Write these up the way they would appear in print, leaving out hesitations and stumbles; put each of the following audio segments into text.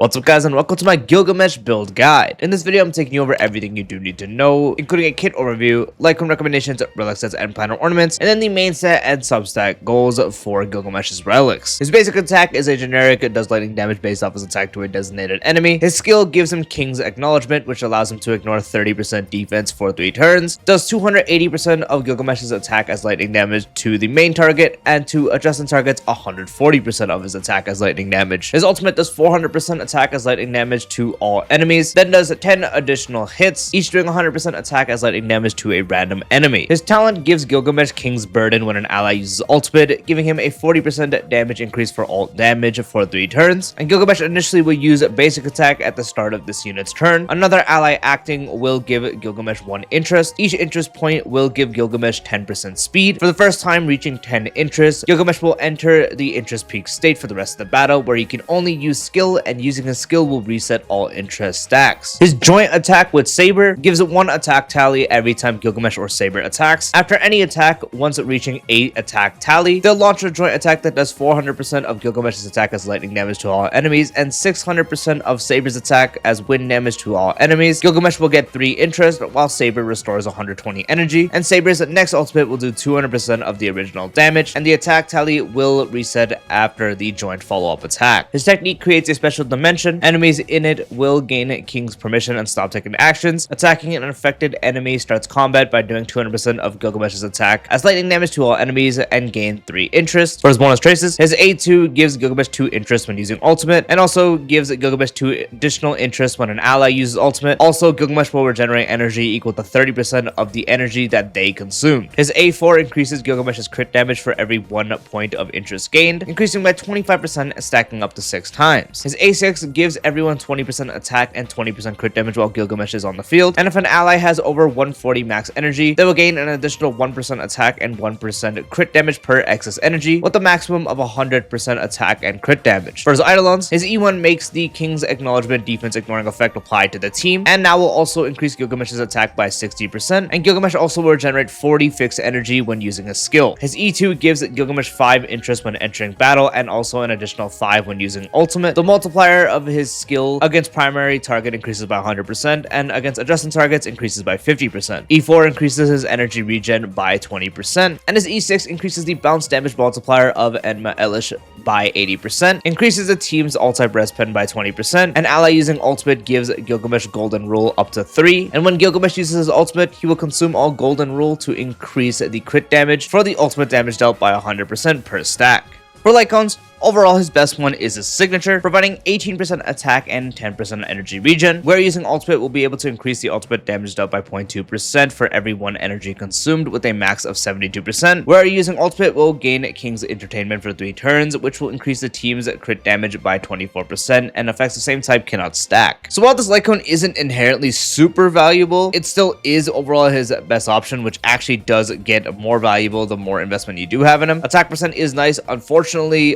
What's up guys and welcome to my Gilgamesh build guide. In this video I'm taking you over everything you do need to know, including a kit overview, Lightcone recommendations, relic sets and planar ornaments, and then the main set and substat goals for Gilgamesh's relics. His basic attack is a generic, it does lightning damage based off his attack to a designated enemy. His skill gives him King's Acknowledgement, which allows him to ignore 30% defense for 3 turns, does 280% of Gilgamesh's attack as lightning damage to the main target, and to adjacent targets 140% of his attack as lightning damage. His ultimate does 400% attack as lightning damage to all enemies, then does 10 additional hits, each doing 100% attack as lightning damage to a random enemy. His talent gives Gilgamesh King's Burden when an ally uses ultimate, giving him a 40% damage increase for ult damage for 3 turns, and Gilgamesh initially will use basic attack at the start of this unit's turn. Another ally acting will give Gilgamesh 1 interest. Each interest point will give Gilgamesh 10% speed. For the first time reaching 10 interests, Gilgamesh will enter the interest peak state for the rest of the battle, where he can only use skill, and using his skill will reset all interest stacks. His joint attack with Saber gives it 1 attack tally every time Gilgamesh or Saber attacks. After any attack, once reaching 8 attack tally, they'll launch a joint attack that does 400% of Gilgamesh's attack as lightning damage to all enemies, and 600% of Saber's attack as wind damage to all enemies. Gilgamesh will get 3 interest, while Saber restores 120 energy, and Saber's next ultimate will do 200% of the original damage, and the attack tally will reset after the joint follow-up attack. His technique creates a special dimension. Enemies in it will gain King's permission and stop taking actions. Attacking an affected enemy starts combat by doing 200% of Gilgamesh's attack as lightning damage to all enemies and gain 3 interest. For his bonus traces, his A2 gives Gilgamesh 2 interest when using ultimate, and also gives Gilgamesh 2 additional interest when an ally uses ultimate. Also, Gilgamesh will regenerate energy equal to 30% of the energy that they consumed. His A4 increases Gilgamesh's crit damage for every 1 point of interest gained, increasing by 25%, stacking up to 6 times. His A6 gives everyone 20% attack and 20% crit damage while Gilgamesh is on the field, and if an ally has over 140 max energy, they will gain an additional 1% attack and 1% crit damage per excess energy, with a maximum of 100% attack and crit damage. For his Eidolons, his E1 makes the King's Acknowledgement defense ignoring effect apply to the team, and now will also increase Gilgamesh's attack by 60%, and Gilgamesh also will regenerate 40 fixed energy when using a skill. His E2 gives Gilgamesh 5 interest when entering battle, and also an additional 5 when using ultimate. The multiplier of his skill against primary target increases by 100%, and against adjacent targets increases by 50%. E4 increases his energy regen by 20%, and his E6 increases the bounce damage multiplier of Enma Elish by 80%, increases the team's alt-type res pen by 20%, and ally using ultimate gives Gilgamesh golden rule up to 3, and when Gilgamesh uses his ultimate, he will consume all golden rule to increase the crit damage for the ultimate damage dealt by 100% per stack. For Lightcones, overall, his best one is his signature, providing 18% attack and 10% energy regen, where using ultimate will be able to increase the ultimate damage dealt by 0.2% for every 1 energy consumed with a max of 72%, where using ultimate will gain King's Entertainment for 3 turns, which will increase the team's crit damage by 24%, and effects the same type cannot stack. So while this Lightcone isn't inherently super valuable, it still is overall his best option, which actually does get more valuable the more investment you do have in him. Attack percent is nice. Unfortunately,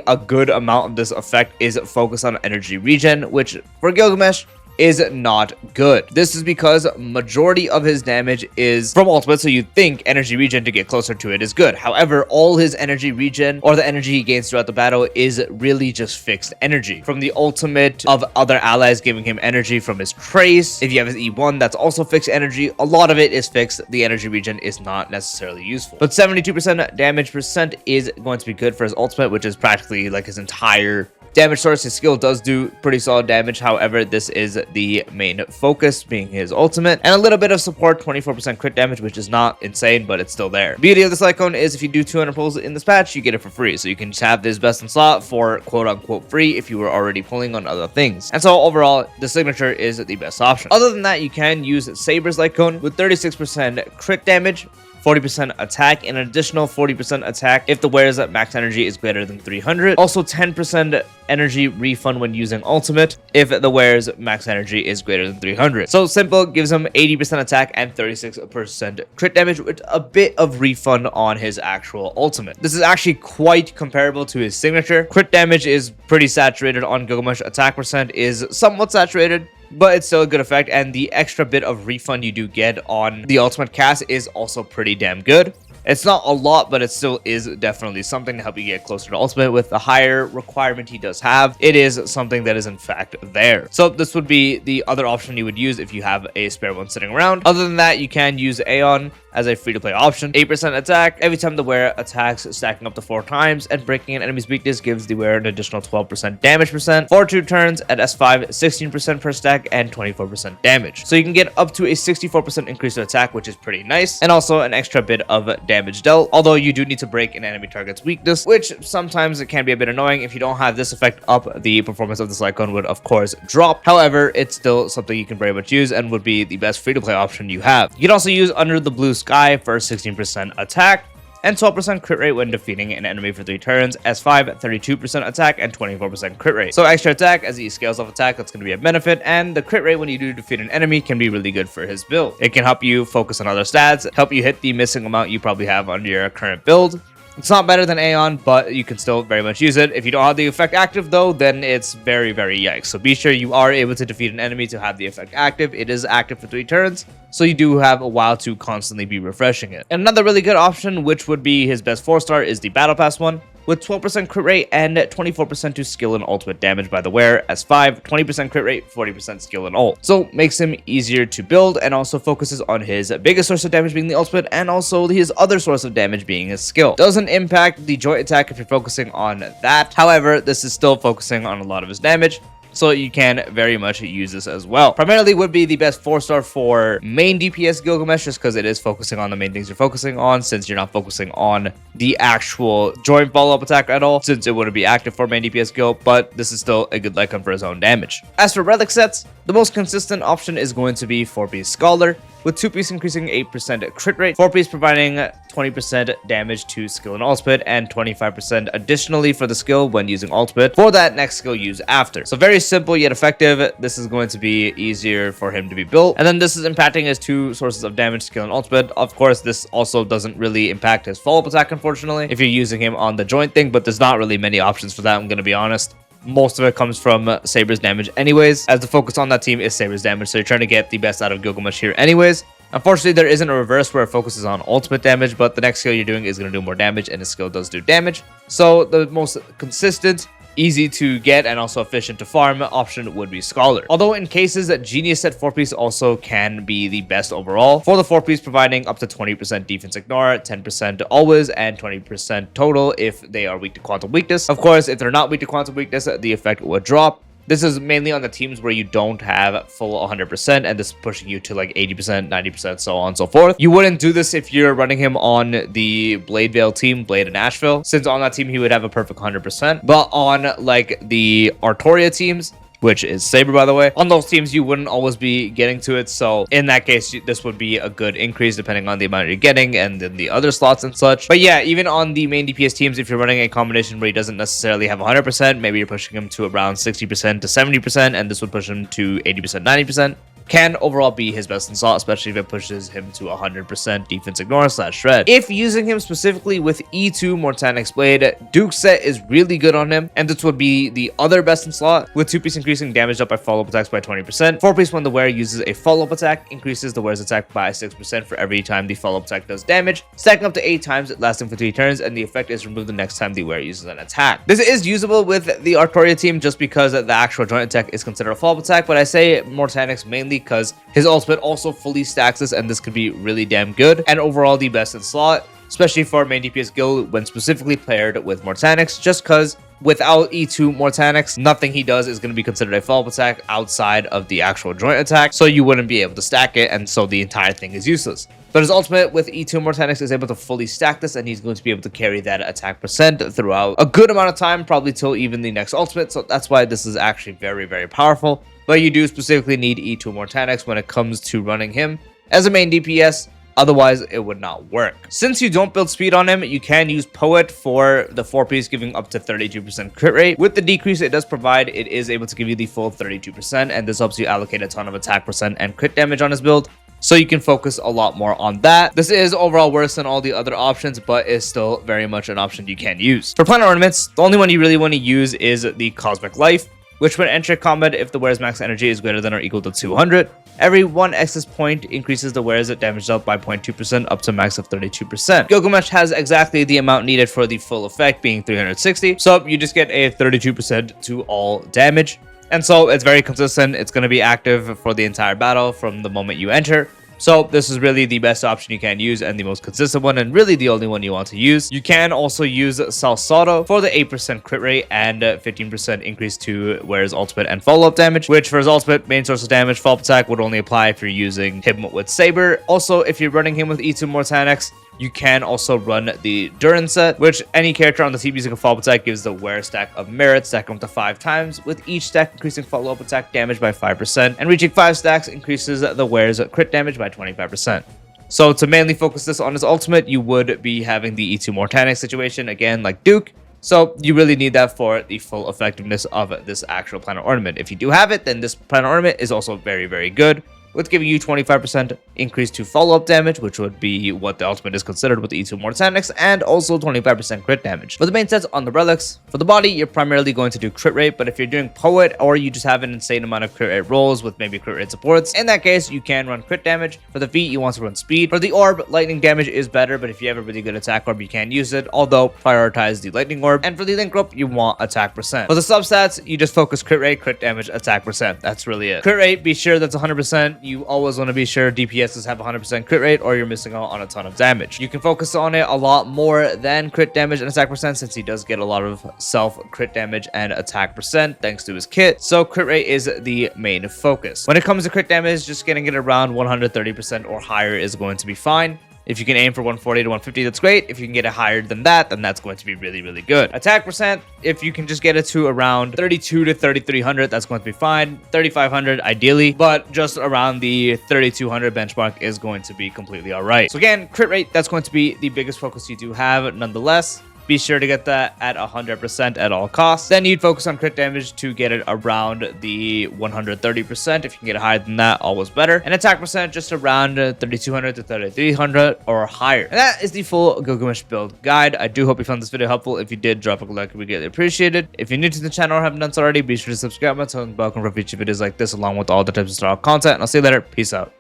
a good amount of this effect is focused on energy regen, which for Gilgamesh is not good. This is because majority of his damage is from ultimate, so you'd think energy regen to get closer to it is good. However, all his energy regen, or the energy he gains throughout the battle, is really just fixed energy. From the ultimate of other allies giving him energy from his trace, if you have his E1, that's also fixed energy. A lot of it is fixed. The energy regen is not necessarily useful. But 72% damage percent is going to be good for his ultimate, which is practically like his entire damage source. His skill does do pretty solid damage. However, this is the main focus, being his ultimate, and a little bit of support, 24% crit damage, which is not insane, but it's still there. Beauty of this Lightcone is if you do 200 pulls in this patch, you get it for free, so you can just have this best in slot for quote-unquote free if you were already pulling on other things. And so overall, the signature is the best option. Other than that, you can use Saber's Lightcone with 36% crit damage, 40% attack, and an additional 40% attack if the wearer's max energy is greater than 300. Also 10% energy refund when using ultimate if the wearer's max energy is greater than 300. So simple, gives him 80% attack and 36% crit damage with a bit of refund on his actual ultimate. This is actually quite comparable to his signature. Crit damage is pretty saturated on Gilgamesh, attack percent is somewhat saturated, but it's still a good effect, and the extra bit of refund you do get on the ultimate cast is also pretty damn good. It's not a lot, but it still is definitely something to help you get closer to ultimate. With the higher requirement he does have, it is something that is in fact there. So this would be the other option you would use if you have a spare one sitting around. Other than that, you can use Aeon as a free-to-play option. 8% attack every time the wearer attacks, stacking up to 4 times, and breaking an enemy's weakness gives the wearer an additional 12% damage percent. For 2 turns at S5, 16% per stack and 24% damage. So you can get up to a 64% increase in attack, which is pretty nice, and also an extra bit of damage dealt, although you do need to break an enemy target's weakness, which sometimes it can be a bit annoying. If you don't have this effect up, the performance of this Lightcone would of course drop. However, it's still something you can very much use and would be the best free-to-play option you have. You can also use Under the Blue Sky for 16% attack and 12% crit rate when defeating an enemy for 3 turns. S5, 32% attack and 24% crit rate. So extra attack as he scales off attack, that's going to be a benefit, and the crit rate when you do defeat an enemy can be really good for his build. It can help you focus on other stats, help you hit the missing amount you probably have under your current build. It's not better than Aeon, but you can still very much use it. If you don't have the effect active though, then it's very, very yikes. So be sure you are able to defeat an enemy to have the effect active. It is active for 3 turns, so you do have a while to constantly be refreshing it. And another really good option, which would be his best 4-star, is the Battle Pass one, with 12% crit rate and 24% to skill and ultimate damage by the wearer. S5, 20% crit rate, 40% skill and ult. So makes him easier to build and also focuses on his biggest source of damage being the ultimate and also his other source of damage being his skill. Doesn't impact the joint attack if you're focusing on that. However, this is still focusing on a lot of his damage, so you can very much use this as well. Primarily would be the best 4-star for main DPS Gilgamesh, just because it is focusing on the main things you're focusing on, since you're not focusing on the actual joint follow-up attack at all, since it wouldn't be active for main DPS Gil, but this is still a good Lightcone for his own damage. As for Relic Sets, the most consistent option is going to be 4-piece Scholar, with 2-piece increasing 8% crit rate, 4-piece providing 20% damage to skill and ultimate, and 25% additionally for the skill when using ultimate for that next skill use after. So very simple yet effective. This is going to be easier for him to be built. And then this is impacting his 2 sources of damage, skill and ultimate. Of course, this also doesn't really impact his follow-up attack, unfortunately, if you're using him on the joint thing, but there's not really many options for that, I'm going to be honest. Most of it comes from Saber's damage anyways, as the focus on that team is Saber's damage, so you're trying to get the best out of Gilgamesh here anyways. Unfortunately, there isn't a reverse where it focuses on ultimate damage, but the next skill you're doing is going to do more damage, and his skill does do damage. So the most consistent, easy to get, and also efficient to farm option would be Scholar. Although in cases that Genius set 4-piece also can be the best overall, for the 4-piece providing up to 20% defense ignore, 10% always, and 20% total if they are weak to quantum weakness. Of course, if they're not weak to quantum weakness, the effect would drop. This is mainly on the teams where you don't have full 100%, and this is pushing you to like 80%, 90%, so on and so forth. You wouldn't do this if you're running him on the Blade Veil team, Blade and Asheville, since on that team he would have a perfect 100%. But on like the Artoria teams, which is Saber, by the way, on those teams you wouldn't always be getting to it, so in that case this would be a good increase depending on the amount you're getting and then the other slots and such. But yeah, even on the main DPS teams, if you're running a combination where he doesn't necessarily have 100%, maybe you're pushing him to around 60% to 70%, and this would push him to 80%, 90%, can overall be his best in slot, especially if it pushes him to 100% defense ignore / shred. If using him specifically with E2 Mortanix Blade, Duke's set is really good on him, and this would be the other best in slot, with 2-piece increasing damage up by follow-up attacks by 20%. 4-piece when the wearer uses a follow-up attack, increases the wearer's attack by 6% for every time the follow-up attack does damage, stacking up to 8 times, lasting for 3 turns, and the effect is removed the next time the wearer uses an attack. This is usable with the Artoria team just because the actual joint attack is considered a follow-up attack, but I say Mortanix mainly because his ultimate also fully stacks this, and this could be really damn good and overall the best in slot, especially for main DPS Gil when specifically paired with Mortanix, just because without E2 Mortanix, nothing he does is going to be considered a follow-up attack outside of the actual joint attack, so you wouldn't be able to stack it, and so the entire thing is useless. But his ultimate with E2 Mortanix is able to fully stack this, and he's going to be able to carry that attack percent throughout a good amount of time, probably till even the next ultimate, so that's why this is actually very, very powerful. But you do specifically need E2 Mortanix when it comes to running him as a main DPS, otherwise it would not work. Since you don't build speed on him, you can use Poet for the 4-piece giving up to 32% crit rate. With the decrease it does provide, it is able to give you the full 32%, and this helps you allocate a ton of attack percent and crit damage on his build, so you can focus a lot more on that. This is overall worse than all the other options, but is still very much an option you can use. For planar ornaments, the only one you really want to use is the Cosmic Life. which would enter combat if the wearer's max energy is greater than or equal to 200. Every 1 excess point increases the wearer's damage dealt by 0.2% up to a max of 32%. Gilgamesh has exactly the amount needed for the full effect, being 360, so you just get a 32% to all damage. And so it's very consistent. It's going to be active for the entire battle from the moment you enter. So this is really the best option you can use and the most consistent one, and really the only one you want to use. You can also use Salsado for the 8% crit rate and 15% increase to wearer's ultimate and follow-up damage, which for his ultimate, main source of damage, follow-up attack would only apply if you're using him with Saber. Also, if you're running him with E2 Mortanics, you can also run the Durin set, which any character on the team using a follow-up attack gives the wearer stack of merit, stack them to 5 times, with each stack increasing follow-up attack damage by 5%, and reaching 5 stacks increases the wearer's crit damage by 25%. So to mainly focus this on his ultimate, you would be having the E2 Mortanic situation, again, like Duke. So you really need that for the full effectiveness of this actual planar ornament. If you do have it, then this planar ornament is also very, very good, with giving you 25% increase to follow-up damage, which would be what the ultimate is considered with the E2 Mortanics, and also 25% crit damage. For the main sets on the relics, for the body, you're primarily going to do crit rate, but if you're doing poet or you just have an insane amount of crit rate rolls with maybe crit rate supports, in that case, you can run crit damage. For the feet, you want to run speed. For the orb, lightning damage is better, but if you have a really good attack orb, you can use it, although prioritize the lightning orb. And for the link rope, you want attack percent. For the substats, you just focus crit rate, crit damage, attack percent. That's really it. Crit rate, be sure that's 100%. You always want to be sure DPSs have 100% crit rate or you're missing out on a ton of damage. You can focus on it a lot more than crit damage and attack percent, since he does get a lot of self crit damage and attack percent thanks to his kit. So crit rate is the main focus. When it comes to crit damage, just getting it around 130% or higher is going to be fine. If you can aim for 140 to 150, that's great. If you can get it higher than that, then that's going to be really, really good. Attack percent, if you can just get it to around 32 to 3300, that's going to be fine. 3500 ideally, but just around the 3200 benchmark is going to be completely all right. So again, crit rate, that's going to be the biggest focus you do have. Nonetheless, be sure to get that at 100% at all costs. Then you'd focus on crit damage to get it around the 130%. If you can get it higher than that, always better. And attack percent just around 3200 to 3300 or higher. And that is the full Gilgamesh build guide. I do hope you found this video helpful. If you did, drop a like, we greatly appreciate it. If you're new to the channel or haven't done so already, be sure to subscribe and turn the bell for future videos like this, along with all the types of style content. And I'll see you later. Peace out.